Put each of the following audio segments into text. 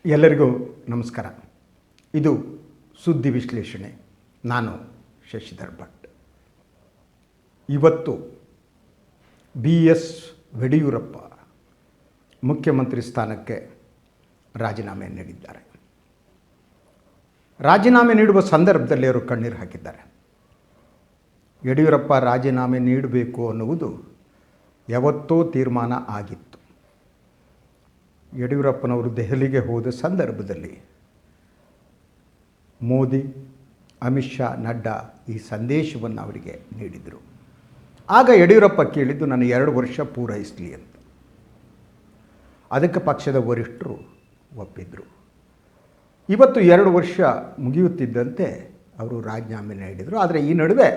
ಎಲ್ಲರಿಗೂ ನಮಸ್ಕಾರ. ಇದು ಸುದ್ದಿ ವಿಶ್ಲೇಷಣೆ. ನಾನು ಶಶಿಧರ್ ಭಟ್. ಇವತ್ತು BS ಯಡಿಯೂರಪ್ಪ ಮುಖ್ಯಮಂತ್ರಿ ಸ್ಥಾನಕ್ಕೆ ರಾಜೀನಾಮೆ ನೀಡಿದ್ದಾರೆ. ರಾಜೀನಾಮೆ ನೀಡುವ ಸಂದರ್ಭದಲ್ಲಿ ಅವರು ಕಣ್ಣೀರು ಹಾಕಿದ್ದಾರೆ. ಯಡಿಯೂರಪ್ಪ ರಾಜೀನಾಮೆ ನೀಡಬೇಕು ಅನ್ನುವುದು ಯಾವತ್ತೋ ತೀರ್ಮಾನ ಆಗಿತ್ತು. ಯಡಿಯೂರಪ್ಪನವರು ದೆಹಲಿಗೆ ಹೋದ ಸಂದರ್ಭದಲ್ಲಿ ಮೋದಿ, ಅಮಿತ್ ಶಾ, ನಡ್ಡಾ ಈ ಸಂದೇಶವನ್ನು ಅವರಿಗೆ ನೀಡಿದರು. ಆಗ ಯಡಿಯೂರಪ್ಪ ಕೇಳಿದ್ದು ನಾನು 2 ವರ್ಷ ಪೂರೈಸಲಿ ಅಂತ. ಅದಕ್ಕೆ ಪಕ್ಷದ ವರಿಷ್ಠರು ಒಪ್ಪಿದ್ರು. ಇವತ್ತು 2 ವರ್ಷ ಮುಗಿಯುತ್ತಿದ್ದಂತೆ ಅವರು ರಾಜೀನಾಮೆ ನೀಡಿದರು. ಆದರೆ ಈ ನಡುವೆ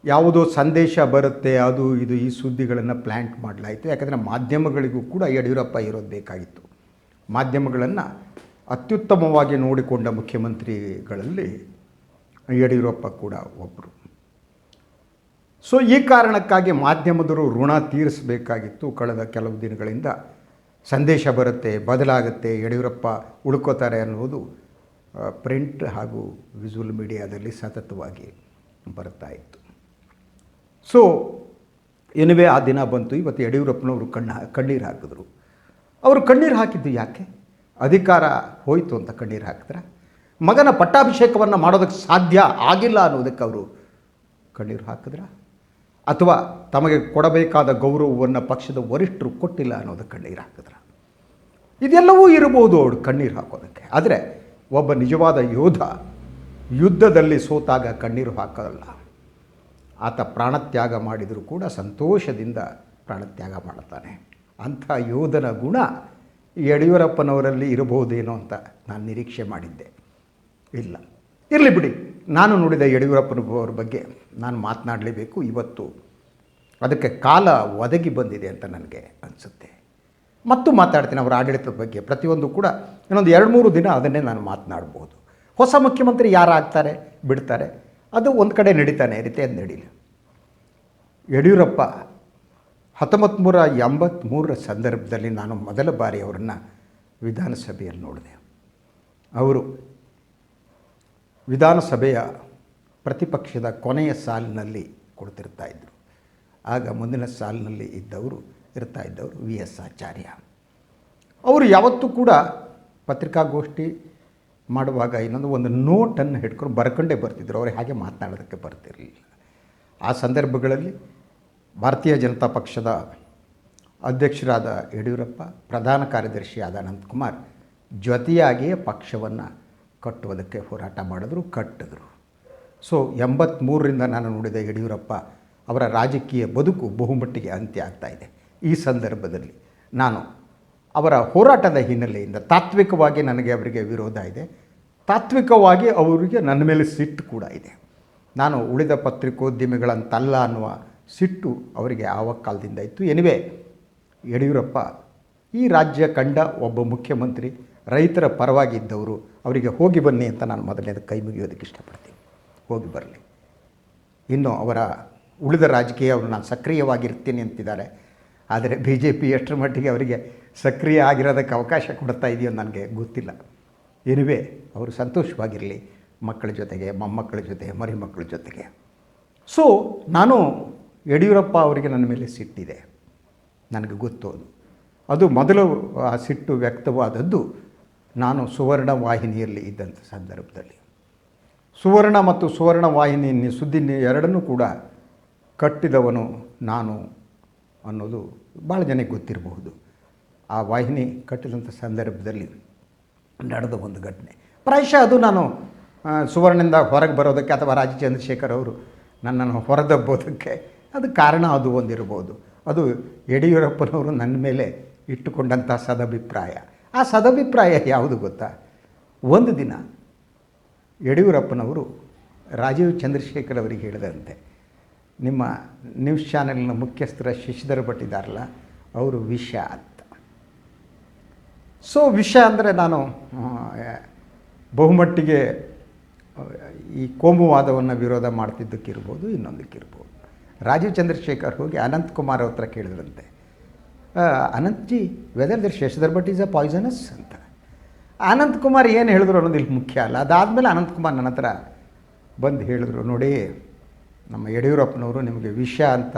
ಯಾವುದೋ ಸಂದೇಶ ಬರುತ್ತೆ, ಅದು ಇದು ಈ ಸುದ್ದಿಗಳನ್ನು ಪ್ಲ್ಯಾಂಟ್ ಮಾಡಲಾಯಿತು. ಯಾಕಂದರೆ ಮಾಧ್ಯಮಗಳಿಗೂ ಕೂಡ ಯಡಿಯೂರಪ್ಪ ಇರೋದು ಬೇಕಾಗಿತ್ತು. ಮಾಧ್ಯಮಗಳನ್ನು ಅತ್ಯುತ್ತಮವಾಗಿ ನೋಡಿಕೊಂಡ ಮುಖ್ಯಮಂತ್ರಿಗಳಲ್ಲಿ ಯಡಿಯೂರಪ್ಪ ಕೂಡ ಒಬ್ಬರು. ಸೊ ಈ ಕಾರಣಕ್ಕಾಗಿ ಮಾಧ್ಯಮದರು ಋಣ ತೀರಿಸಬೇಕಾಗಿತ್ತು. ಕಳೆದ ಕೆಲವು ದಿನಗಳಿಂದ ಸಂದೇಶ ಬರುತ್ತೆ, ಬದಲಾಗುತ್ತೆ, ಯಡಿಯೂರಪ್ಪ ಉಳ್ಕೋತಾರೆ ಅನ್ನೋದು ಪ್ರಿಂಟ್ ಹಾಗೂ ವಿಜುವಲ್ ಮೀಡಿಯಾದಲ್ಲಿ ಸತತವಾಗಿ ಬರ್ತಾಯಿತ್ತು. ಸೊ ಎನಿವೆ ಆ ದಿನ ಬಂತು. ಇವತ್ತು ಯಡಿಯೂರಪ್ಪನವರು ಕಣ್ಣೀರು ಹಾಕಿದ್ರು. ಅವರು ಕಣ್ಣೀರು ಹಾಕಿದ್ದು ಯಾಕೆ? ಅಧಿಕಾರ ಹೋಯಿತು ಅಂತ ಕಣ್ಣೀರು ಹಾಕಿದ್ರೆ? ಮಗನ ಪಟ್ಟಾಭಿಷೇಕವನ್ನು ಮಾಡೋದಕ್ಕೆ ಸಾಧ್ಯ ಆಗಿಲ್ಲ ಅನ್ನೋದಕ್ಕೆ ಅವರು ಕಣ್ಣೀರು ಹಾಕಿದ್ರ? ಅಥವಾ ತಮಗೆ ಕೊಡಬೇಕಾದ ಗೌರವವನ್ನು ಪಕ್ಷದ ವರಿಷ್ಠರು ಕೊಟ್ಟಿಲ್ಲ ಅನ್ನೋದಕ್ಕೆ ಕಣ್ಣೀರು ಹಾಕಿದ್ರ? ಇದೆಲ್ಲವೂ ಇರಬಹುದು ಅವರು ಕಣ್ಣೀರು ಹಾಕೋದಕ್ಕೆ. ಆದರೆ ಒಬ್ಬ ನಿಜವಾದ ಯೋಧ ಯುದ್ಧದಲ್ಲಿ ಸೋತಾಗ ಕಣ್ಣೀರು ಹಾಕೋಲ್ಲ. ಆತ ಪ್ರಾಣತ್ಯಾಗ ಮಾಡಿದರೂ ಕೂಡ ಸಂತೋಷದಿಂದ ಪ್ರಾಣತ್ಯಾಗ ಮಾಡುತ್ತಾನೆ. ಅಂಥ ಯೋಧನ ಗುಣ ಯಡಿಯೂರಪ್ಪನವರಲ್ಲಿ ಇರಬಹುದೇನೋ ಅಂತ ನಾನು ನಿರೀಕ್ಷೆ ಮಾಡಿದ್ದೆ. ಇಲ್ಲ, ಇರಲಿ ಬಿಡಿ. ನಾನು ನೋಡಿದ ಯಡಿಯೂರಪ್ಪನವರ ಬಗ್ಗೆ ನಾನು ಮಾತನಾಡಲೇಬೇಕು. ಇವತ್ತು ಅದಕ್ಕೆ ಕಾಲ ಒದಗಿ ಬಂದಿದೆ ಅಂತ ನನಗೆ ಅನಿಸುತ್ತೆ. ಮತ್ತು ಮಾತಾಡ್ತೀನಿ ಅವರ ಆಡಳಿತದ ಬಗ್ಗೆ. ಪ್ರತಿಯೊಂದು ಕೂಡ ಇನ್ನೊಂದು 2-3 ದಿನ ಅದನ್ನೇ ನಾನು ಮಾತನಾಡ್ಬೋದು. ಹೊಸ ಮುಖ್ಯಮಂತ್ರಿ ಯಾರಾಗ್ತಾರೆ, ಬಿಡ್ತಾರೆ, ಅದು ಒಂದು ಕಡೆ ನಡೀತಾನೆ ಇರುತ್ತೆ, ಅದು ನಡೀಲಿ. ಯಡಿಯೂರಪ್ಪ 1983 ಸಂದರ್ಭದಲ್ಲಿ ನಾನು ಮೊದಲ ಬಾರಿ ಅವರನ್ನು ವಿಧಾನಸಭೆಯಲ್ಲಿ ನೋಡಿದೆ. ಅವರು ವಿಧಾನಸಭೆಯ ಪ್ರತಿಪಕ್ಷದ ಕೊನೆಯ ಸಾಲಿನಲ್ಲಿ ಕುಳಿತಿರ್ತಾಯಿದ್ರು. ಆಗ ಮುಂದಿನ ಸಾಲಿನಲ್ಲಿ ಇರ್ತಾಯಿದ್ದವರು VS ಆಚಾರ್ಯ. ಅವರು ಯಾವತ್ತೂ ಕೂಡ ಪತ್ರಿಕಾಗೋಷ್ಠಿ ಮಾಡುವಾಗ ಒಂದು ನೋಟನ್ನು ಹಿಡ್ಕೊಂಡು ಬರ್ಕೊಂಡೇ ಬರ್ತಿದ್ರು. ಅವರು ಹಾಗೆ ಮಾತನಾಡೋದಕ್ಕೆ ಬರ್ತಿರಲಿಲ್ಲ. ಆ ಸಂದರ್ಭಗಳಲ್ಲಿ ಭಾರತೀಯ ಜನತಾ ಪಕ್ಷದ ಅಧ್ಯಕ್ಷರಾದ ಯಡಿಯೂರಪ್ಪ, ಪ್ರಧಾನ ಕಾರ್ಯದರ್ಶಿಯಾದ ಅನಂತಕುಮಾರ್ ಜೊತೆಯಾಗಿಯೇ ಪಕ್ಷವನ್ನು ಕಟ್ಟುವುದಕ್ಕೆ ಹೋರಾಟ ಕಟ್ಟಿದ್ರು. ಸೊ 83ರಿಂದ ನಾನು ನೋಡಿದ ಯಡಿಯೂರಪ್ಪ ಅವರ ರಾಜಕೀಯ ಬದುಕು ಬಹುಮಟ್ಟಿಗೆ ಅಂತ್ಯ ಆಗ್ತಾಯಿದೆ. ಈ ಸಂದರ್ಭದಲ್ಲಿ ನಾನು ಅವರ ಹೋರಾಟದ ಹಿನ್ನೆಲೆಯಿಂದ ತಾತ್ವಿಕವಾಗಿ ನನಗೆ ಅವರಿಗೆ ವಿರೋಧ ಇದೆ, ತಾತ್ವಿಕವಾಗಿ ಅವರಿಗೆ ನನ್ನ ಮೇಲೆ ಸಿಟ್ಟು ಕೂಡ ಇದೆ. ನಾನು ಉಳಿದ ಪತ್ರಿಕೋದ್ಯಮಿಗಳಂತಲ್ಲ ಅನ್ನುವ ಸಿಟ್ಟು ಅವರಿಗೆ ಆವಾಗ ಕಾಲದಿಂದ ಇತ್ತು. ಎನಿವೆ, ಯಡಿಯೂರಪ್ಪ ಈ ರಾಜ್ಯ ಕಂಡ ಒಬ್ಬ ಮುಖ್ಯಮಂತ್ರಿ, ರೈತರ ಪರವಾಗಿದ್ದವರು. ಅವರಿಗೆ ಹೋಗಿ ಬನ್ನಿ ಅಂತ ನಾನು ಮೊದಲನೇದು ಕೈ ಮುಗಿಯೋದಕ್ಕೆ ಇಷ್ಟಪಡ್ತೀನಿ. ಹೋಗಿ ಬರಲಿ. ಇನ್ನು ಅವರ ಉಳಿದ ರಾಜಕೀಯ ಅವರು ನಾನು ಸಕ್ರಿಯವಾಗಿರ್ತೀನಿ ಅಂತಿದ್ದಾರೆ. ಆದರೆ BJP ಎಷ್ಟರ ಮಟ್ಟಿಗೆ ಅವರಿಗೆ ಸಕ್ರಿಯ ಆಗಿರೋದಕ್ಕೆ ಅವಕಾಶ ಕೊಡ್ತಾ ಇದೆಯೋ ನನಗೆ ಗೊತ್ತಿಲ್ಲ. ಎನಿವೆ, ಅವರು ಸಂತೋಷವಾಗಿರಲಿ, ಮಕ್ಕಳ ಜೊತೆಗೆ, ಮೊಮ್ಮಕ್ಕಳ ಜೊತೆ, ಮರಿಮಕ್ಕಳ ಜೊತೆಗೆ. ಸೊ ನಾನು ಯಡಿಯೂರಪ್ಪ ಅವರಿಗೆ ನನ್ನ ಮೇಲೆ ಸಿಟ್ಟಿದೆ, ನನಗೆ ಗೊತ್ತು. ಅದು ಮೊದಲು ಆ ಸಿಟ್ಟು ವ್ಯಕ್ತವಾದದ್ದು ನಾನು ಸುವರ್ಣ ವಾಹಿನಿಯಲ್ಲಿ ಇದ್ದಂಥ ಸಂದರ್ಭದಲ್ಲಿ. ಸುವರ್ಣ ಮತ್ತು ಸುವರ್ಣ ವಾಹಿನಿ ಸುದ್ದಿ ಎರಡನ್ನೂ ಕೂಡ ಕಟ್ಟಿದವನು ನಾನು ಅನ್ನೋದು ಭಾಳ ಜನಕ್ಕೆ ಗೊತ್ತಿರಬಹುದು. ಆ ವಾಹಿನಿ ಕಟ್ಟಿದಂಥ ಸಂದರ್ಭದಲ್ಲಿ ನಡೆದ ಒಂದು ಘಟನೆ. ಪ್ರಾಯಶಃ ಅದು ನಾನು ಸುವರ್ಣದಿಂದ ಹೊರಗೆ ಬರೋದಕ್ಕೆ ಅಥವಾ ರಾಜೀವ್ ಚಂದ್ರಶೇಖರ್ ಅವರು ನನ್ನನ್ನು ಹೊರದಬ್ಬೋದಕ್ಕೆ ಅದು ಕಾರಣ ಅದು ಒಂದಿರ್ಬೋದು. ಅದು ಯಡಿಯೂರಪ್ಪನವರು ನನ್ನ ಮೇಲೆ ಇಟ್ಟುಕೊಂಡಂಥ ಸದಭಿಪ್ರಾಯ. ಆ ಸದಭಿಪ್ರಾಯ ಯಾವುದು ಗೊತ್ತಾ? ಒಂದು ದಿನ ಯಡಿಯೂರಪ್ಪನವರು ರಾಜೀವ್ ಚಂದ್ರಶೇಖರ್ ಅವರಿಗೆ ಹೇಳಿದಂತೆ, ನಿಮ್ಮ ನ್ಯೂಸ್ ಚಾನೆಲ್ನ ಮುಖ್ಯಸ್ಥರ ಶಶಿಧರ್ ಭಟ್ ಇದ್ದಾರಲ್ಲ, ಅವರು ವಿಷ ಅಂತ. ಸೊ ವಿಷ ಅಂದರೆ ನಾನು ಬಹುಮಟ್ಟಿಗೆ ಈ ಕೋಮುವಾದವನ್ನು ವಿರೋಧ ಮಾಡ್ತಿದ್ದಕ್ಕಿರ್ಬೋದು, ಇನ್ನೊಂದಕ್ಕಿರ್ಬೋದು. ರಾಜೀವ್ ಚಂದ್ರಶೇಖರ್ ಹೋಗಿ ಅನಂತಕುಮಾರ್ ಹತ್ರ ಕೇಳಿದ್ರಂತೆ, ಅನಂತ್ ಜಿ ವೆದರ್ ದರ್ Shashidhar Bhat is a poisonous ಅಂತ. ಅನಂತಕುಮಾರ್ ಏನು ಹೇಳಿದ್ರು ಅನ್ನೋದು ಇಲ್ಲಿ ಮುಖ್ಯ ಅಲ್ಲ. ಅದಾದಮೇಲೆ ಅನಂತಕುಮಾರ್ ನನ್ನ ಹತ್ರ ಬಂದು ಹೇಳಿದ್ರು, ನೋಡಿ ನಮ್ಮ ಯಡಿಯೂರಪ್ಪನವರು ನಿಮಗೆ ವಿಷ ಅಂತ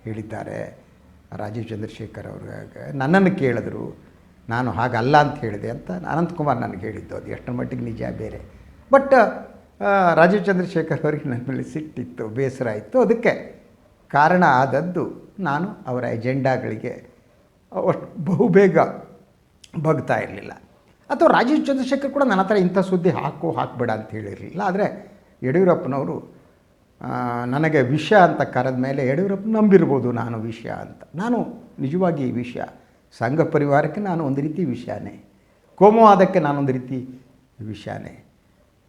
ಹೇಳಿದ್ದಾರೆ ರಾಜೀವ್ ಚಂದ್ರಶೇಖರ್ ಅವ್ರಿಗೆ. ನನ್ನನ್ನು ಕೇಳಿದ್ರು, ನಾನು ಹಾಗಲ್ಲ ಅಂತ ಹೇಳಿದೆ ಅಂತ ಅನಂತಕುಮಾರ್ ನನಗೆ ಹೇಳಿದ್ದು. ಅದು ಎಷ್ಟರ ಮಟ್ಟಿಗೆ ನಿಜ ಬೇರೆ. ಬಟ್ ರಾಜೀವ್ ಚಂದ್ರಶೇಖರ್ ಅವರಿಗೆ ನನ್ನ ಮೇಲೆ ಸಿಟ್ಟಿತ್ತು, ಬೇಸರ ಇತ್ತು. ಅದಕ್ಕೆ ಕಾರಣ ಆದದ್ದು ನಾನು ಅವರ ಎಜೆಂಡಾಗಳಿಗೆ ಅಷ್ಟು ಬಹುಬೇಗ ಬಗ್ತಾ ಇರಲಿಲ್ಲ. ಅಥವಾ ರಾಜೀವ್ ಚಂದ್ರಶೇಖರ್ ಕೂಡ ನನ್ನ ಹತ್ರ ಇಂಥ ಸುದ್ದಿ ಹಾಕಬೇಡ ಅಂತ ಹೇಳಿರಲಿಲ್ಲ. ಆದರೆ ಯಡಿಯೂರಪ್ಪನವರು ನನಗೆ ವಿಷ ಅಂತ ಕರೆದ ಮೇಲೆ ಯಡಿಯೂರಪ್ಪ ನಂಬಿರ್ಬೋದು ನಾನು ವಿಷ ಅಂತ. ನಾನು ನಿಜವಾಗಿ ವಿಷ. ಸಂಘ ಪರಿವಾರಕ್ಕೆ ನಾನು ಒಂದು ರೀತಿ ವಿಷಯನೇ, ಕೋಮುವಾದಕ್ಕೆ ನಾನೊಂದು ರೀತಿ ವಿಷಯನೇ,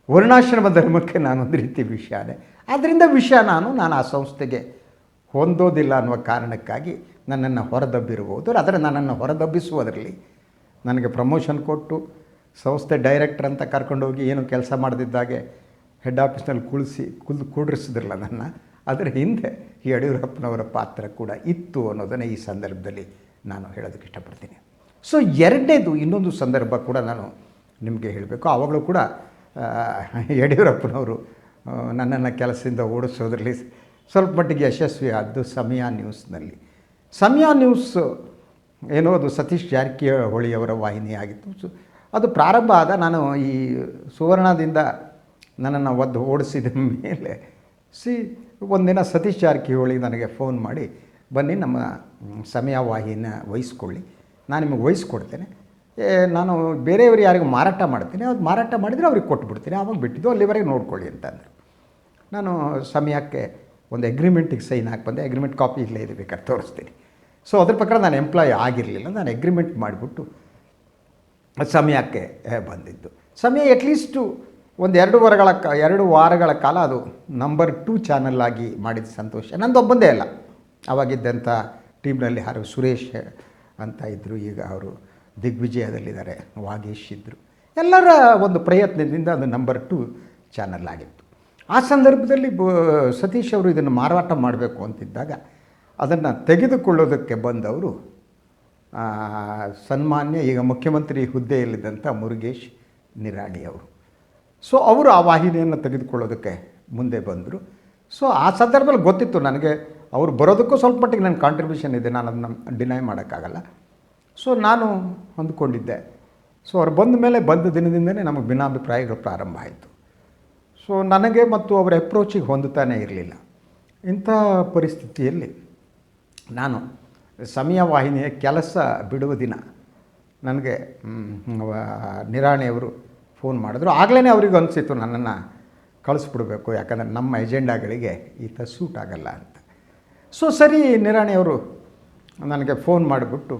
ವರ್ಣಾಶ್ರಮ ಧರ್ಮಕ್ಕೆ ನಾನೊಂದು ರೀತಿ ವಿಷಯನೇ. ಆದ್ದರಿಂದ ವಿಷ ನಾನು ಆ ಸಂಸ್ಥೆಗೆ ಹೊಂದೋದಿಲ್ಲ ಅನ್ನುವ ಕಾರಣಕ್ಕಾಗಿ ನನ್ನನ್ನು ಹೊರದಬ್ಬಿರ್ಬೋದು. ಆದರೆ ನನ್ನನ್ನು ಹೊರದಬ್ಬಿಸುವುದರಲ್ಲಿ ನನಗೆ ಪ್ರಮೋಷನ್ ಕೊಟ್ಟು ಸಂಸ್ಥೆ ಡೈರೆಕ್ಟರ್ ಅಂತ ಕರ್ಕೊಂಡೋಗಿ ಏನು ಕೆಲಸ ಮಾಡದಿದ್ದಾಗೆ ಹೆಡ್ ಆಫೀಸ್ನಲ್ಲಿ ಕೂಡಿಸಿದ್ರಲ್ಲ ನನ್ನ, ಅದರ ಹಿಂದೆ ಯಡಿಯೂರಪ್ಪನವರ ಪಾತ್ರ ಕೂಡ ಇತ್ತು ಅನ್ನೋದನ್ನು ಈ ಸಂದರ್ಭದಲ್ಲಿ ನಾನು ಹೇಳೋದಕ್ಕೆ ಇಷ್ಟಪಡ್ತೀನಿ. ಸೊ ಎರಡನೇದು ಇನ್ನೊಂದು ಸಂದರ್ಭ ಕೂಡ ನಾನು ನಿಮಗೆ ಹೇಳಬೇಕು. ಆವಾಗಲೂ ಕೂಡ ಯಡಿಯೂರಪ್ಪನವರು ನನ್ನನ್ನು ಕೆಲಸದಿಂದ ಓಡಿಸೋದ್ರಲ್ಲಿ ಸ್ವಲ್ಪ ಮಟ್ಟಿಗೆ ಯಶಸ್ವಿ ಆದ್ದು ಸಮಯ ನ್ಯೂಸ್ನಲ್ಲಿ. ಸಮಯ ನ್ಯೂಸ್ ಏನೋ ಅದು ಸತೀಶ್ ಜಾರಕಿಹೊಳಿಯವರ ವಾಹಿನಿ ಆಗಿತ್ತು. ಅದು ಪ್ರಾರಂಭ ಆದ ನಾನು ಈ ಸುವರ್ಣದಿಂದ ನನ್ನನ್ನು ಓಡಿಸಿದ ಮೇಲೆ ಒಂದಿನ ಸತೀಶ್ ಜಾರಕಿಹೊಳಿ ನನಗೆ ಫೋನ್ ಮಾಡಿ, ಬನ್ನಿ ನಮ್ಮ ಸಮಯ ವಾಹಿನಿನ ವಹಿಸ್ಕೊಳ್ಳಿ, ನಾನು ನಿಮಗೆ ವಹಿಸ್ಕೊಡ್ತೇನೆ, ನಾನು ಬೇರೆಯವರು ಯಾರಿಗೂ ಮಾರಾಟ ಮಾಡ್ತೀನಿ, ಅದು ಮಾರಾಟ ಮಾಡಿದರೆ ಅವ್ರಿಗೆ ಕೊಟ್ಬಿಡ್ತೀನಿ, ಆವಾಗ ಬಿಟ್ಟಿದ್ದು ಅಲ್ಲಿವರೆಗೆ ನೋಡ್ಕೊಳ್ಳಿ ಅಂತಂದರು. ನಾನು ಸಮಯಕ್ಕೆ ಒಂದು ಅಗ್ರಿಮೆಂಟಿಗೆ ಸೈನ್ ಹಾಕಿ ಬಂದೆ. ಅಗ್ರಿಮೆಂಟ್ ಕಾಪಿ ಇಲ್ಲೇ ಇದೆ, ಬೇಕಾದ್ರೆ ತೋರಿಸ್ತೀನಿ. ಸೊ ಅದ್ರ ಪ್ರಕಾರ ನಾನು ಎಂಪ್ಲಾಯ್ ಆಗಿರಲಿಲ್ಲ. ನಾನು ಅಗ್ರಿಮೆಂಟ್ ಮಾಡಿಬಿಟ್ಟು ಸಮಯಕ್ಕೆ ಬಂದಿದ್ದು. ಸಮಯ ಅಟ್ಲೀಸ್ಟು ಒಂದು 2 ವಾರಗಳ ಕಾಲ ಅದು ನಂಬರ್ 2 ಚಾನಲ್ ಆಗಿ ಮಾಡಿದ ಸಂತೋಷ ನಂದೊಬ್ಬಂದೇ ಅಲ್ಲ. ಆವಾಗಿದ್ದಂಥ ಟೀಮ್ನಲ್ಲಿ ಯಾರು ಸುರೇಶ್ ಅಂತ ಇದ್ದರು, ಈಗ ಅವರು ದಿಗ್ವಿಜಯದಲ್ಲಿದ್ದಾರೆ, ವಾಗೇಶ್ ಇದ್ದರು. ಎಲ್ಲರ ಒಂದು ಪ್ರಯತ್ನದಿಂದ ಅದು ನಂಬರ್ 2 ಚಾನಲ್ ಆಗಿತ್ತು. ಆ ಸಂದರ್ಭದಲ್ಲಿ ಸತೀಶ್ ಅವರು ಇದನ್ನು ಮಾರಾಟ ಮಾಡಬೇಕು ಅಂತಿದ್ದಾಗ ಅದನ್ನು ತೆಗೆದುಕೊಳ್ಳೋದಕ್ಕೆ ಬಂದವರು ಸನ್ಮಾನ್ಯ ಈಗ ಮುಖ್ಯಮಂತ್ರಿ ಹುದ್ದೆಯಲ್ಲಿದ್ದಂಥ ಮುರುಗೇಶ್ ನಿರಾಣಿ ಅವರು. ಸೊ ಅವರು ಆ ವಾಹಿನಿಯನ್ನು ತೆಗೆದುಕೊಳ್ಳೋದಕ್ಕೆ ಮುಂದೆ ಬಂದರು. ಸೊ ಆ ಸಂದರ್ಭದಲ್ಲಿ ಗೊತ್ತಿತ್ತು ನನಗೆ ಅವರು ಬರೋದಕ್ಕೂ ಸ್ವಲ್ಪ ಮಟ್ಟಿಗೆ ನನ್ನ ಕಾಂಟ್ರಿಬ್ಯೂಷನ್ ಇದೆ, ನಾನು ಅದನ್ನು ಡಿನೈ ಮಾಡೋಕ್ಕಾಗಲ್ಲ. ಸೊ ನಾನು ಹೊಂದ್ಕೊಂಡಿದ್ದೆ. ಸೊ ಅವ್ರು ಬಂದ ದಿನದಿಂದಲೇ ನಮಗೆ ಭಿನ್ನಾಭಿಪ್ರಾಯಗಳು ಪ್ರಾರಂಭ ಆಯಿತು. ಸೊ ನನಗೆ ಮತ್ತು ಅವರ ಅಪ್ರೋಚಿಗೆ ಹೊಂದುತ್ತಾನೇ ಇರಲಿಲ್ಲ. ಇಂಥ ಪರಿಸ್ಥಿತಿಯಲ್ಲಿ ನಾನು ಸಮಯ ವಾಹಿನಿಯ ಕೆಲಸ ಬಿಡುವ ದಿನ ನನಗೆ ನಿರಾಣಿಯವರು ಫೋನ್ ಮಾಡಿದ್ರು. ಆಗಲೇ ಅವ್ರಿಗೆ ಅನಿಸಿತ್ತು ನನ್ನನ್ನು ಕಳಿಸ್ಬಿಡ್ಬೇಕು, ಯಾಕಂದರೆ ನಮ್ಮ ಎಜೆಂಡಾಗಳಿಗೆ ಈತ ಸೂಟ್ ಆಗಲ್ಲ ಅಂತ. ಸೊ ಸರಿ, ನಿರಾಣಿಯವರು ನನಗೆ ಫೋನ್ ಮಾಡಿಬಿಟ್ಟು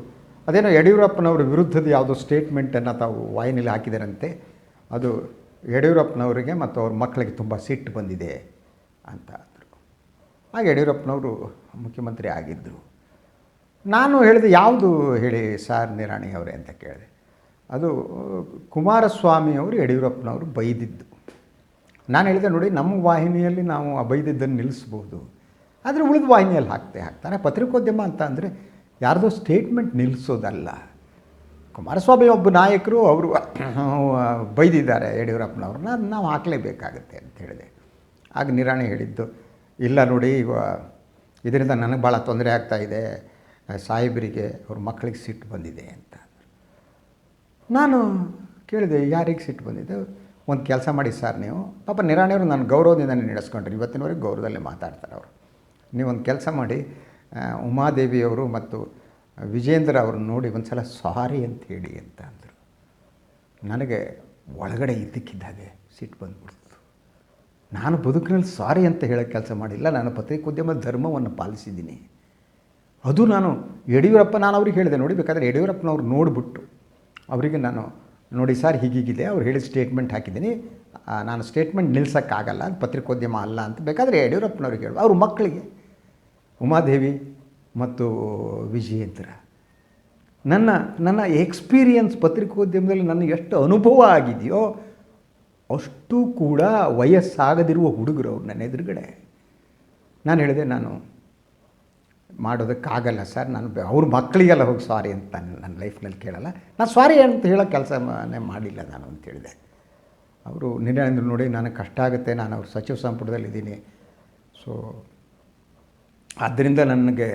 ಅದೇನೋ ಯಡಿಯೂರಪ್ಪನವ್ರ ವಿರುದ್ಧದ ಯಾವುದೋ ಸ್ಟೇಟ್ಮೆಂಟನ್ನು ತಾವು ವಾಹಿನಿಯಲ್ಲಿ ಹಾಕಿದಾರಂತೆ, ಅದು ಯಡಿಯೂರಪ್ಪನವರಿಗೆ ಮತ್ತು ಅವ್ರ ಮಕ್ಕಳಿಗೆ ತುಂಬ ಸಿಟ್ಟು ಬಂದಿದೆ ಅಂತ ಅಂದರು. ಆಗ ಯಡಿಯೂರಪ್ಪನವರು ಮುಖ್ಯಮಂತ್ರಿ ಆಗಿದ್ದರು. ನಾನು ಹೇಳಿದೆ, ಯಾವುದು ಹೇಳಿ ಸಾರ್ ನಿರಾಣಿ ಅವರೇ ಅಂತ ಕೇಳಿದೆ. ಅದು ಕುಮಾರಸ್ವಾಮಿಯವರು ಯಡಿಯೂರಪ್ಪನವರು ಬೈದಿದ್ದು. ನಾನು ಹೇಳಿದೆ, ನೋಡಿ ನಮ್ಮ ವಾಹಿನಿಯಲ್ಲಿ ನಾವು ಆ ಬೈದಿದ್ದನ್ನು ನಿಲ್ಲಿಸ್ಬೋದು, ಆದರೆ ಉಳಿದ ವಾಹಿನಿಯಲ್ಲಿ ಹಾಕ್ತಾರೆ. ಪತ್ರಿಕೋದ್ಯಮ ಅಂತ ಅಂದರೆ ಯಾರ್ದೋ ಸ್ಟೇಟ್ಮೆಂಟ್ ನಿಲ್ಲಿಸೋದಲ್ಲ. ಕುಮಾರಸ್ವಾಮಿ ಒಬ್ಬ ನಾಯಕರು, ಅವರು ಬೈದಿದ್ದಾರೆ ಯಡಿಯೂರಪ್ಪನವ್ರನ್ನ, ನಾವು ಹಾಕಲೇಬೇಕಾಗತ್ತೆ ಅಂತ ಹೇಳಿದೆ. ಆಗ ನಿರಾಣಿ ಹೇಳಿದ್ದು, ಇಲ್ಲ ನೋಡಿ, ಇದರಿಂದ ನನಗೆ ಭಾಳ ತೊಂದರೆ ಆಗ್ತಾಯಿದೆ, ಸಾಹೇಬರಿಗೆ ಅವ್ರ ಮಕ್ಕಳಿಗೆ ಸಿಟ್ಟು ಬಂದಿದೆ ಅಂತ. ನಾನು ಕೇಳಿದೆ, ಯಾರಿಗೆ ಸಿಟ್ಟು ಬಂದಿದೆ? ಒಂದು ಕೆಲಸ ಮಾಡಿ ಸರ್, ನೀವು ಪಾಪ ನಿರಾಣಿಯವರು ನನ್ನ ಗೌರವದಿಂದ ನಡೆಸ್ಕೊಂಡ್ರಿ, ಇವತ್ತಿನವರೆಗೆ ಗೌರವದಲ್ಲೇ ಮಾತಾಡ್ತಾರೆ ಅವರು. ನೀವೊಂದು ಕೆಲಸ ಮಾಡಿ, ಉಮಾದೇವಿಯವರು ಮತ್ತು ವಿಜೇಂದ್ರ ಅವ್ರನ್ನ ನೋಡಿ ಒಂದು ಸಲ ಸಾರಿ ಅಂತ ಹೇಳಿ ಅಂತ ಅಂದರು. ನನಗೆ ಒಳಗಡೆ ಇದ್ದಕ್ಕಿದ್ದಾಗೆ ಸಿಟ್ಟು ಬಂದುಬಿಡ್ತು. ನಾನು ಬದುಕಿನಲ್ಲಿ ಸಾರಿ ಅಂತ ಹೇಳೋ ಕೆಲಸ ಮಾಡಿಲ್ಲ, ನಾನು ಪತ್ರಿಕೋದ್ಯಮ ಧರ್ಮವನ್ನು ಪಾಲಿಸಿದ್ದೀನಿ. ಅದು ನಾನು ಅವ್ರಿಗೆ ಹೇಳಿದೆ, ನೋಡಿ ಬೇಕಾದರೆ ಯಡಿಯೂರಪ್ಪನವ್ರು ನೋಡಿಬಿಟ್ಟು ಅವರಿಗೆ ನಾನು, ನೋಡಿ ಸರ್ ಹೀಗೀಗಿದೆ, ಅವ್ರು ಹೇಳಿದ ಸ್ಟೇಟ್ಮೆಂಟ್ ಹಾಕಿದ್ದೀನಿ, ನಾನು ಸ್ಟೇಟ್ಮೆಂಟ್ ನಿಲ್ಸೋಕ್ಕಾಗಲ್ಲ, ಅದು ಪತ್ರಿಕೋದ್ಯಮ ಅಲ್ಲ ಅಂತ ಬೇಕಾದರೆ ಯಡಿಯೂರಪ್ಪನವ್ರಿಗೆ ಹೇಳು. ಅವ್ರ ಮಕ್ಕಳಿಗೆ ಉಮಾದೇವಿ ಮತ್ತು ವಿಜಯೇಂದ್ರ, ನನ್ನ ಎಕ್ಸ್ಪೀರಿಯನ್ಸ್ ಪತ್ರಿಕೋದ್ಯಮದಲ್ಲಿ ನನಗೆ ಎಷ್ಟು ಅನುಭವ ಆಗಿದೆಯೋ ಅಷ್ಟು ಕೂಡ ವಯಸ್ಸಾಗದಿರುವ ಹುಡುಗರು ಅವ್ರು ನನ್ನ ಎದುರುಗಡೆ. ನಾನು ಹೇಳಿದೆ, ನಾನು ಮಾಡೋದಕ್ಕಾಗಲ್ಲ ಸರ್, ನಾನು ಅವ್ರ ಮಕ್ಕಳಿಗೆಲ್ಲ ಹೋಗಿ ಸಾರಿ ಅಂತ ನನ್ನ ಲೈಫ್ನಲ್ಲಿ ಕೇಳಲ್ಲ, ನಾನು ಸಾರಿ ಅಂತ ಹೇಳೋ ಕೆಲಸನೇ ಮಾಡಿಲ್ಲ ನಾನು ಅಂತ ಹೇಳಿದೆ. ಅವರು ನಿನ್ನೆ ಅಂದರು, ನೋಡಿ ನನಗೆ ಕಷ್ಟ ಆಗುತ್ತೆ, ನಾನು ಅವ್ರ ಸಚಿವ ಸಂಪುಟದಲ್ಲಿದ್ದೀನಿ, ಸೊ ಆದ್ದರಿಂದ ನನಗೆ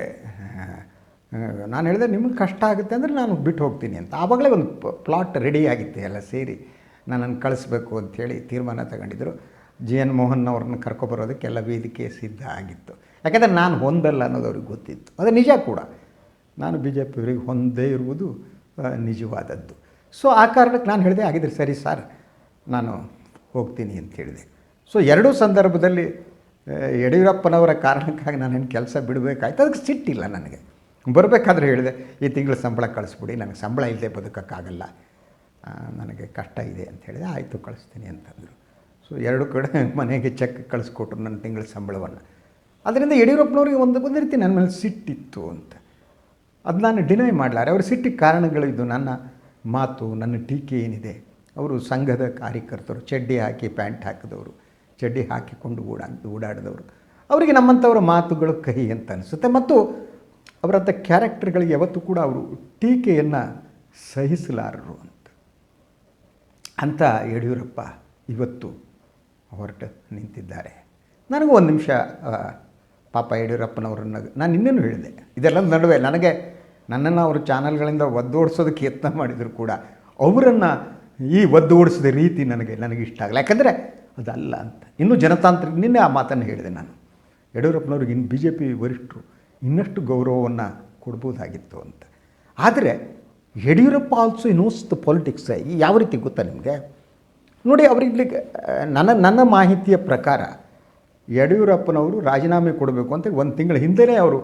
ನಾನು ಹೇಳಿದೆ ನಿಮಗೆ ಕಷ್ಟ ಆಗುತ್ತೆ ಅಂದರೆ ನಾನು ಬಿಟ್ಟು ಹೋಗ್ತೀನಿ ಅಂತ. ಆವಾಗಲೇ ಒಂದು ಪ್ಲಾಟ್ ರೆಡಿ ಆಗಿತ್ತು, ಎಲ್ಲ ಸೇರಿ ನನ್ನನ್ನು ಕಳಿಸ್ಬೇಕು ಅಂಥೇಳಿ ತೀರ್ಮಾನ ತಗೊಂಡಿದ್ದರು. ಜಿ ಎನ್ ಮೋಹನ್ ಅವ್ರನ್ನ ಕರ್ಕೊಬರೋದಕ್ಕೆಲ್ಲ ವೇದಿಕೆ ಸಿದ್ಧ ಆಗಿತ್ತು. ಯಾಕೆಂದರೆ ನಾನು ಹೊಂದಲ್ಲ ಅನ್ನೋದು ಅವ್ರಿಗೆ ಗೊತ್ತಿತ್ತು. ಅದು ನಿಜ ಕೂಡ, ನಾನು ಬಿ ಜೆ ಪಿಯವರಿಗೆ ಹೊಂದೇ ಇರುವುದು ನಿಜವಾದದ್ದು. ಸೊ ಆ ಕಾರಣಕ್ಕೆ ನಾನು ಹೇಳಿದೆ, ಆಗಿದ್ರೆ ಸರಿ ಸರ್ ನಾನು ಹೋಗ್ತೀನಿ ಅಂತ ಹೇಳಿದೆ. ಸೊ ಎರಡೂ ಸಂದರ್ಭದಲ್ಲಿ ಯಡಿಯೂರಪ್ಪನವರ ಕಾರಣಕ್ಕಾಗಿ ನಾನೇನು ಕೆಲಸ ಬಿಡಬೇಕಾಯ್ತು, ಅದಕ್ಕೆ ಸಿಟ್ಟಿಲ್ಲ ನನಗೆ. ಬರಬೇಕಾದ್ರೆ ಹೇಳಿದೆ, ಈ ತಿಂಗಳ ಸಂಬಳ ಕಳಿಸ್ಬಿಡಿ, ನನಗೆ ಸಂಬಳ ಇಲ್ಲದೆ ಬದುಕೋಕ್ಕಾಗಲ್ಲ, ನನಗೆ ಕಷ್ಟ ಇದೆ ಅಂತ ಹೇಳಿದೆ. ಆಯಿತು ಕಳಿಸ್ತೀನಿ ಅಂತಂದರು. ಸೊ ಎರಡು ಕಡೆ ಮನೆಗೆ ಚೆಕ್ ಕಳಿಸ್ಕೊಟ್ರು ನನ್ನ ತಿಂಗಳ ಸಂಬಳವನ್ನು. ಅದರಿಂದ ಯಡಿಯೂರಪ್ಪನವ್ರಿಗೆ ಒಂದು ರೀತಿ ನನ್ನ ಮೇಲೆ ಸಿಟ್ಟಿತ್ತು ಅಂತ. ಅದು ನಾನು ಡಿನೈ ಮಾಡಲಾರೆ. ಅವ್ರ ಸಿಟ್ಟಿಗೆ ಕಾರಣಗಳಿದ್ದು ನನ್ನ ಮಾತು, ನನ್ನ ಟೀಕೆ ಏನಿದೆ. ಅವರು ಸಂಘದ ಕಾರ್ಯಕರ್ತರು, ಚಡ್ಡಿ ಹಾಕಿ ಪ್ಯಾಂಟ್ ಹಾಕಿದವರು, ಚಡ್ಡಿ ಹಾಕಿಕೊಂಡು ಓಡಾಡಿದವರು. ಅವರಿಗೆ ನಮ್ಮಂಥವರ ಮಾತುಗಳು ಕಹಿ ಅಂತ ಅನಿಸುತ್ತೆ. ಮತ್ತು ಅವರಂಥ ಕ್ಯಾರೆಕ್ಟರ್ಗಳಿಗೆ ಯಾವತ್ತೂ ಕೂಡ ಅವರು ಟೀಕೆಯನ್ನು ಸಹಿಸಲಾರರು ಅಂತ ಯಡಿಯೂರಪ್ಪ ಇವತ್ತು ಹೊರಟು ನಿಂತಿದ್ದಾರೆ. ನನಗೂ ಒಂದು ನಿಮಿಷ ಪಾಪ ಯಡಿಯೂರಪ್ಪನವ್ರನ್ನ ನಾನು ಇನ್ನೇನು ಹೇಳಿದೆ, ಇದೆಲ್ಲ ನಡುವೆ ನನ್ನನ್ನು ಅವರು ಚಾನಲ್ಗಳಿಂದ ಒದ್ದೋಡಿಸೋದಕ್ಕೆ ಯತ್ನ ಮಾಡಿದರೂ ಕೂಡ ಅವರನ್ನು ಈ ಒದ್ದೋಡಿಸಿದ ರೀತಿ ನನಗೆ ಇಷ್ಟ ಆಗಲ್ಲ. ಯಾಕಂದರೆ ಅದಲ್ಲ ಅಂತ. ಇನ್ನೂ ಜನತಾಂತ್ರಿಕ ನಿನ್ನೆ ಆ ಮಾತನ್ನು ಹೇಳಿದೆ ನಾನು, ಯಡಿಯೂರಪ್ಪನವ್ರಿಗೆ ಇನ್ನು ಬಿ ಜೆ ಪಿ ವರಿಷ್ಠರು ಇನ್ನಷ್ಟು ಗೌರವವನ್ನು ಕೊಡ್ಬೋದಾಗಿತ್ತು ಅಂತ. ಆದರೆ Yediyurappa also nose the politics. ಯಾವ ರೀತಿ ಗೊತ್ತಾ ನಿಮಗೆ? ನೋಡಿ, ಅವರಿಗೆ ನನ್ನ ಮಾಹಿತಿಯ ಪ್ರಕಾರ ಯಡಿಯೂರಪ್ಪನವರು ರಾಜೀನಾಮೆ ಕೊಡಬೇಕು ಅಂತ ಒಂದು ತಿಂಗಳ ಹಿಂದೆಯೇ ಅವರು,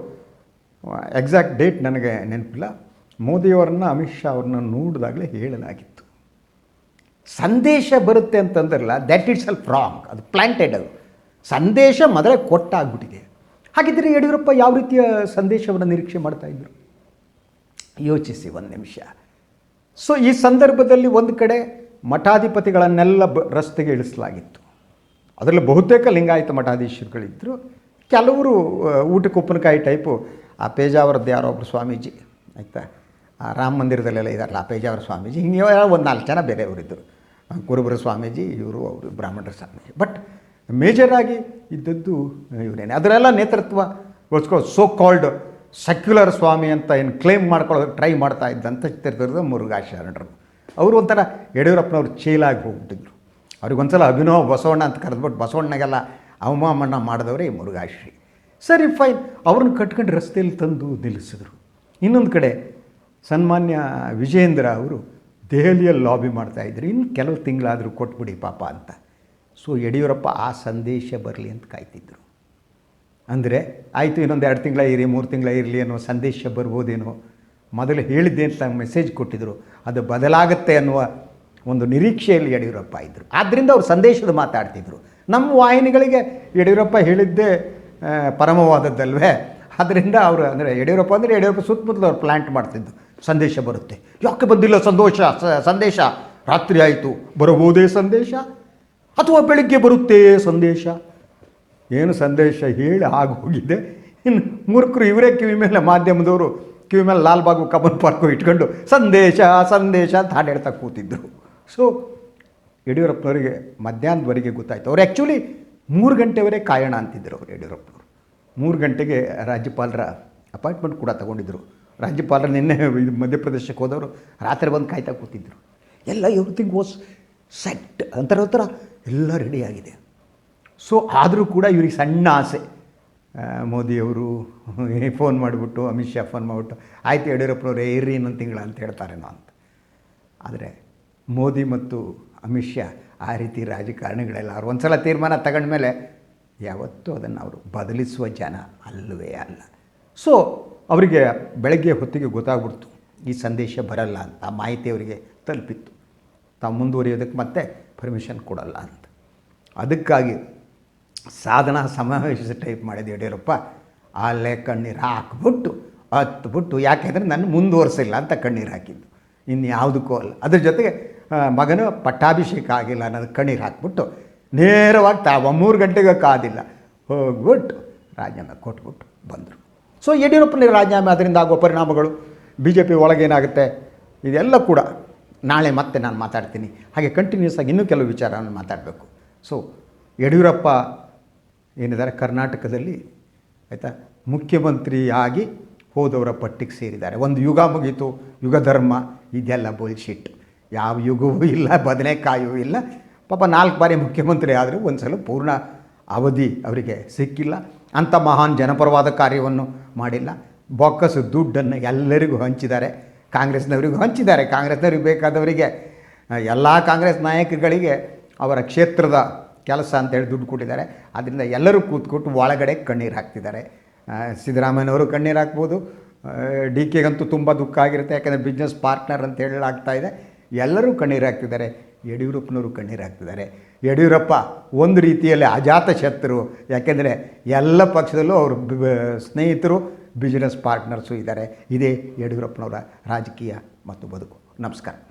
ಎಕ್ಸಾಕ್ಟ್ ಡೇಟ್ ನನಗೆ ನೆನಪಿಲ್ಲ, ಮೋದಿಯವರನ್ನ ಅಮಿತ್ ಶಾ ಅವ್ರನ್ನ ನೋಡಿದಾಗಲೇ ಹೇಳಲಾಗಿತ್ತು. ಸಂದೇಶ ಬರುತ್ತೆ ಅಂತಂದ್ರಲ್ಲ, ದ್ಯಾಟ್ ಇಟ್ಸ್ ಸೆಲ್ಫ್ ರಾಂಗ್, ಅದು ಪ್ಲ್ಯಾಂಟೆಡ್. ಅದು ಸಂದೇಶ ಮೊದಲೇ ಕೊಟ್ಟಾಗ್ಬಿಟ್ಟಿದೆ. ಹಾಗಿದ್ದರೆ ಯಡಿಯೂರಪ್ಪ ಯಾವ ರೀತಿಯ ಸಂದೇಶವನ್ನು ನಿರೀಕ್ಷೆ ಮಾಡ್ತಾಯಿದ್ರು ಯೋಚಿಸಿ ಒಂದು ನಿಮಿಷ. ಸೊ ಈ ಸಂದರ್ಭದಲ್ಲಿ ಒಂದು ಕಡೆ ಮಠಾಧಿಪತಿಗಳನ್ನೆಲ್ಲ ರಸ್ತೆಗೆ ಇಳಿಸಲಾಗಿತ್ತು. ಅದರಲ್ಲಿ ಬಹುತೇಕ ಲಿಂಗಾಯತ ಮಠಾಧೀಶರುಗಳಿದ್ದರು. ಕೆಲವರು ಊಟಕ್ಕೆ ಉಪ್ಪಿನಕಾಯಿ ಟೈಪು, ಆ ಪೇಜಾವರದ್ದು ಯಾರೋ ಒಬ್ಬರು ಸ್ವಾಮೀಜಿ, ಆಯಿತಾ, ಆ ರಾಮ ಮಂದಿರದಲ್ಲೆಲ್ಲ ಇದ್ದಾರಲ್ಲ ಆ ಪೇಜಾವರ ಸ್ವಾಮೀಜಿ, ಹಿಂಗೆ ಒಂದು 4 ಜನ ಬೇರೆಯವರಿದ್ದರು, ಕುರುಬರ ಸ್ವಾಮೀಜಿ, ಅವರು ಬ್ರಾಹ್ಮಣರ ಸ್ವಾಮೀಜಿ. ಬಟ್ ಮೇಜರಾಗಿ ಇದ್ದದ್ದು ಇವರೇನೆ. ಅದರೆಲ್ಲ ನೇತೃತ್ವ ವಹಿಸ್ಕೊ ಸೋ ಕಾಲ್ಡ್ ಸೆಕ್ಯುಲರ್ ಸ್ವಾಮಿ ಅಂತ ಏನು ಕ್ಲೇಮ್ ಮಾಡ್ಕೊಳ್ಳೋದು ಟ್ರೈ ಮಾಡ್ತಾ ಇದ್ದಂಥ ಚಿತ್ರದುರ್ಗದ ಮುರುಘಾ ಶರಣರು. ಅವರು ಒಂಥರ ಯಡಿಯೂರಪ್ಪನವ್ರು ಚೇಲಾಗಿ ಹೋಗ್ಬಿಟ್ಟಿದ್ರು. ಅವ್ರಿಗೊಂದ್ಸಲ ಅಭಿನವ ಬಸವಣ್ಣ ಅಂತ ಕರೆದ್ಬಿಟ್ಟು ಬಸವಣ್ಣಗೆಲ್ಲ ಅವಮಾನ ಮಾಡಿದವರೇ ಈ ಮುರುಘಾಶ್ರೀ. ಸರಿ ಫೈನ್, ಅವ್ರನ್ನ ಕಟ್ಕೊಂಡು ರಸ್ತೆಯಲ್ಲಿ ತಂದು ನಿಲ್ಲಿಸಿದ್ರು. ಇನ್ನೊಂದು ಕಡೆ ಸನ್ಮಾನ್ಯ ವಿಜಯೇಂದ್ರ ಅವರು ದೆಹಲಿಯಲ್ಲಿ ಲಾಬಿ ಮಾಡ್ತಾಯಿದ್ರು, ಇನ್ನು ಕೆಲವು ತಿಂಗಳಾದರೂ ಕೊಟ್ಬಿಡಿ ಪಾಪ ಅಂತ. ಸೊ ಯಡಿಯೂರಪ್ಪ ಆ ಸಂದೇಶ ಬರಲಿ ಅಂತ ಕಾಯ್ತಿದ್ರು. ಅಂದರೆ ಆಯಿತು, ಇನ್ನೊಂದು 2 ತಿಂಗಳ ಇರಿ, 3 ತಿಂಗಳ ಇರಲಿ ಅನ್ನೋ ಸಂದೇಶ ಬರ್ಬೋದೇನೋ, ಮೊದಲು ಹೇಳಿದ್ದೆ ಅಂತ ಮೆಸೇಜ್ ಕೊಟ್ಟಿದ್ದರು, ಅದು ಬದಲಾಗುತ್ತೆ ಅನ್ನುವ ಒಂದು ನಿರೀಕ್ಷೆಯಲ್ಲಿ ಯಡಿಯೂರಪ್ಪ ಇದ್ದರು. ಆದ್ದರಿಂದ ಅವರು ಸಂದೇಶದ ಮಾತಾಡ್ತಿದ್ರು. ನಮ್ಮ ವಾಹಿನಿಗಳಿಗೆ ಯಡಿಯೂರಪ್ಪ ಹೇಳಿದ್ದೇ ಪರಮವಾದದ್ದಲ್ವೇ. ಆದ್ದರಿಂದ ಅವರು ಅಂದರೆ ಯಡಿಯೂರಪ್ಪ ಸುತ್ತಮುತ್ತಲು ಅವ್ರು ಪ್ಲ್ಯಾಂಟ್ ಮಾಡ್ತಿದ್ದು, ಸಂದೇಶ ಬರುತ್ತೆ, ಯಾಕೆ ಬಂದಿಲ್ಲ ಸಂದೇಶ, ರಾತ್ರಿ ಆಯಿತು ಬರಬಹುದೇ ಸಂದೇಶ, ಅಥವಾ ಬೆಳಿಗ್ಗೆ ಬರುತ್ತೆ ಸಂದೇಶ. ಏನು ಸಂದೇಶ ಹೇಳಿ ಆಗೋಗಿದೆ. ಇನ್ನು ಮೂರ್ಖರು ಇವರೇ ಕಿವಿ ಮೇಲೆ, ಮಾಧ್ಯಮದವರು ಕಿವಿ ಮೇಲೆ ಲಾಲ್ಬಾಗು ಕಬ್ಬನ್ ಪಾರ್ಕು ಇಟ್ಕೊಂಡು ಸಂದೇಶ ಅಂತ ಹಾಡು ಹೇಳ್ತಾ ಕೂತಿದ್ದರು. ಸೊ ಯಡಿಯೂರಪ್ಪನವರಿಗೆ ಮಧ್ಯಾಹ್ನದವರೆಗೆ ಗೊತ್ತಾಯಿತು. ಅವ್ರು ಆ್ಯಕ್ಚುಲಿ 3 ಗಂಟೆವರೆಗೆ ಕಾಯೋಣ ಅಂತಿದ್ದರು ಅವರು ಯಡಿಯೂರಪ್ಪನವರು. 3 ಗಂಟೆಗೆ ರಾಜ್ಯಪಾಲರ ಅಪಾಯಿಂಟ್ಮೆಂಟ್ ಕೂಡ ತೊಗೊಂಡಿದ್ದರು. ರಾಜ್ಯಪಾಲರು ನಿನ್ನೆ ಮಧ್ಯಪ್ರದೇಶಕ್ಕೆ ಹೋದವರು ರಾತ್ರಿ ಬಂದು ಕಾಯ್ತಾ ಕೂತಿದ್ದರು. ಎಲ್ಲ ಎವ್ರಿಥಿಂಗ್ ವಾಸ್ ಸೆಟ್ ಅಂತರ ಎಲ್ಲ ರೆಡಿಯಾಗಿದೆ. ಸೊ ಆದರೂ ಕೂಡ ಇವ್ರಿಗೆ ಸಣ್ಣ ಆಸೆ, ಮೋದಿಯವರು ಫೋನ್ ಮಾಡಿಬಿಟ್ಟು, ಅಮಿತ್ ಶಾ ಫೋನ್ ಮಾಡಿಬಿಟ್ಟು, ಆಯಿತು ಯಡಿಯೂರಪ್ಪನವ್ರು ಇರ್ರಿ ಇನ್ನೊಂದು ತಿಂಗಳ ಅಂತ ಹೇಳ್ತಾರೇನೋ ಅಂತ. ಆದರೆ ಮೋದಿ ಮತ್ತು ಅಮಿತ್ ಶಾ ಆ ರೀತಿ ರಾಜಕಾರಣಿಗಳೆಲ್ಲ ಅವ್ರು ಒಂದು ಸಲ ತೀರ್ಮಾನ ತಗೊಂಡ್ಮೇಲೆ ಯಾವತ್ತೂ ಅದನ್ನು ಅವರು ಬದಲಿಸುವ ಜನ ಅಲ್ಲವೇ ಅಲ್ಲ. ಸೊ ಅವರಿಗೆ ಬೆಳಗ್ಗೆ ಹೊತ್ತಿಗೆ ಗೊತ್ತಾಗ್ಬಿಡ್ತು ಈ ಸಂದೇಶ ಬರಲ್ಲ ಅಂತ. ಆ ಮಾಹಿತಿ ಅವರಿಗೆ ತಲುಪಿತ್ತು, ತಾವು ಮುಂದುವರಿಯೋದಕ್ಕೆ ಮತ್ತೆ ಪರ್ಮಿಷನ್ ಕೊಡಲ್ಲ ಅಂತ. ಅದಕ್ಕಾಗಿ ಸಾಧನಾ ಸಮಾವೇಶ ಟೈಪ್ ಮಾಡಿದ ಯಡಿಯೂರಪ್ಪ ಅಲ್ಲೇ ಕಣ್ಣೀರು ಹಾಕ್ಬಿಟ್ಟು ಹತ್ಬಿಟ್ಟು, ಯಾಕೆಂದರೆ ನನ್ನ ಮುಂದುವರಿಸಿಲ್ಲ ಅಂತ ಕಣ್ಣೀರು ಹಾಕಿದ್ದು, ಇನ್ಯಾವುದಕ್ಕೂ ಅಲ್ಲ. ಅದ್ರ ಜೊತೆಗೆ ಮಗನ ಪಟ್ಟಾಭಿಷೇಕ ಆಗಿಲ್ಲ ಅನ್ನೋದು ಕಣ್ಣೀರು ಹಾಕ್ಬಿಟ್ಟು ನೇರವಾಗಿ ತಾವು 3 ಗಂಟೆಗೆ ಕಾದಿಲ್ಲ ಹೋಗ್ಬಿಟ್ಟು ರಾಜೀನಾಮೆ ಕೊಟ್ಬಿಟ್ಟು ಬಂದರು. ಸೊ ಯಡಿಯೂರಪ್ಪನ ರಾಜೀನಾಮೆ ಅದರಿಂದ ಆಗುವ ಪರಿಣಾಮಗಳು, ಬಿ ಜೆ ಪಿ ಒಳಗೇನಾಗುತ್ತೆ, ಇದೆಲ್ಲ ಕೂಡ ನಾಳೆ ಮತ್ತೆ ನಾನು ಮಾತಾಡ್ತೀನಿ. ಹಾಗೆ ಕಂಟಿನ್ಯೂಸ್ ಆಗಿ ಇನ್ನೂ ಕೆಲವು ವಿಚಾರವನ್ನು ಮಾತಾಡಬೇಕು. ಸೊ ಯಡಿಯೂರಪ್ಪ ಏನಿದ್ದಾರೆ ಕರ್ನಾಟಕದಲ್ಲಿ ಆಯಿತಾ ಮುಖ್ಯಮಂತ್ರಿಯಾಗಿ ಹೋದವರ ಪಟ್ಟಿಗೆ ಸೇರಿದ್ದಾರೆ. ಒಂದು ಯುಗ ಮುಗೀತು, ಯುಗ ಧರ್ಮ, ಇದೆಲ್ಲ ಬುಲ್ಶಿಟ್. ಯಾವ ಯುಗವೂ ಇಲ್ಲ, ಬದನೆಕಾಯೂ ಇಲ್ಲ. ಪಾಪ 4 ಬಾರಿ ಮುಖ್ಯಮಂತ್ರಿ ಆದರೂ ಒಂದು ಸಲ ಪೂರ್ಣ ಅವಧಿ ಅವರಿಗೆ ಸಿಕ್ಕಿಲ್ಲ. ಅಂಥ ಮಹಾನ್ ಜನಪರವಾದ ಕಾರ್ಯವನ್ನು ಮಾಡಿಲ್ಲ. ಬೊಕ್ಕಸು ದುಡ್ಡನ್ನು ಎಲ್ಲರಿಗೂ ಹಂಚಿದ್ದಾರೆ, ಕಾಂಗ್ರೆಸ್ನವರಿಗೂ ಹಂಚಿದ್ದಾರೆ. ಕಾಂಗ್ರೆಸ್ನವ್ರಿಗೆ ಬೇಕಾದವರಿಗೆ, ಎಲ್ಲ ಕಾಂಗ್ರೆಸ್ ನಾಯಕಗಳಿಗೆ ಅವರ ಕ್ಷೇತ್ರದ ಕೆಲಸ ಅಂತೇಳಿ ದುಡ್ಡು ಕೊಟ್ಟಿದ್ದಾರೆ. ಆದ್ದರಿಂದ ಎಲ್ಲರೂ ಕೂತ್ಕೊಟ್ಟು ಒಳಗಡೆ ಕಣ್ಣೀರು ಹಾಕ್ತಿದ್ದಾರೆ. ಸಿದ್ದರಾಮಯ್ಯನವರು ಕಣ್ಣೀರು ಹಾಕ್ಬೋದು, ಡಿ ಕೆಗಂತೂ ತುಂಬ ದುಃಖ ಆಗಿರುತ್ತೆ, ಯಾಕಂದರೆ ಬಿಸ್ನೆಸ್ ಪಾರ್ಟ್ನರ್ ಅಂತ ಹೇಳಲಾಗ್ತಾ ಇದೆ. ಎಲ್ಲರೂ ಕಣ್ಣೀರು ಹಾಕ್ತಿದ್ದಾರೆ, ಯಡಿಯೂರಪ್ಪನವರು ಕಣ್ಣೀರು ಹಾಕ್ತಿದ್ದಾರೆ. ಯಡಿಯೂರಪ್ಪ ಒಂದು ರೀತಿಯಲ್ಲಿ ಅಜಾತ ಶತ್ರು, ಯಾಕೆಂದರೆ ಎಲ್ಲ ಪಕ್ಷದಲ್ಲೂ ಅವರು ಸ್ನೇಹಿತರು, ಬಿಸ್ನೆಸ್ ಪಾರ್ಟ್ನರ್ಸು ಇದ್ದಾರೆ. ಇದೇ ಯಡಿಯೂರಪ್ಪನವರ ರಾಜಕೀಯ ಮತ್ತು ಬದುಕು. ನಮಸ್ಕಾರ.